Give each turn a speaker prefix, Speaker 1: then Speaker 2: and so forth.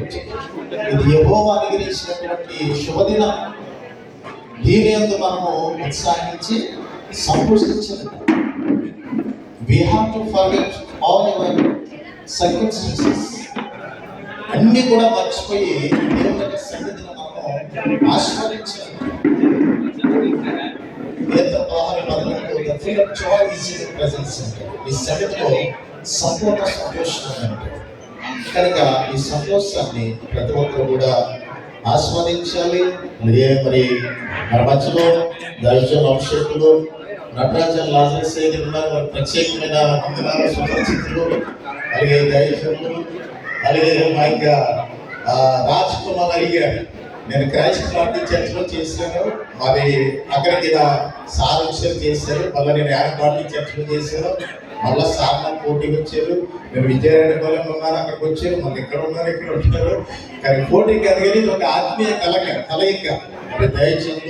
Speaker 1: ఇది యెహోవా అనుగ్రహించినటువంటి శుభదినం. దీని యందు మనము ఉత్సాహించి సంతోషించాలి. We have to forget all our circumstances. అన్ని కూడా మర్చిపోయి దేవుని యొక్క సన్నిధిని మనము ఆస్వాదించాలి. ఈ సన్నిధిలో సంపూర్ణ సంతోషం ఉంది. కనుక ఈ సంతోషాన్ని ప్రతి ఒక్కరు కూడా ఆస్వాదించాలి. మరి మన మధ్యలో దైవజనుల అభిషేకులు నటరాజన్ లాజరస్ ఉన్నారు. ప్రత్యేకమైన వందనాలు సుపరిచితులు, అలాగే దైవజనులు, అలాగే మా యొక్క రాజ్ కుమార్ అడిగారు. నేను క్రైస్ట్ పార్టీ చర్చ్లో చేశాను, మరి అక్కడికి సార్ వచ్చారు చేశారు. మళ్ళీ నేను యాడ్ పార్టీ చర్చ్లో చేశాను. మళ్ళీ సార్ నాకు పోటీకి వచ్చారు. నేను విజయనగరంలో ఉన్నాను, అక్కడికి వచ్చారు. మళ్ళీ ఇక్కడ ఉన్నారు, ఇక్కడ ఉంటారు. కానీ పోటీకి ఎదగలి ఒక ఆత్మీయ కలయిక. దయచేసి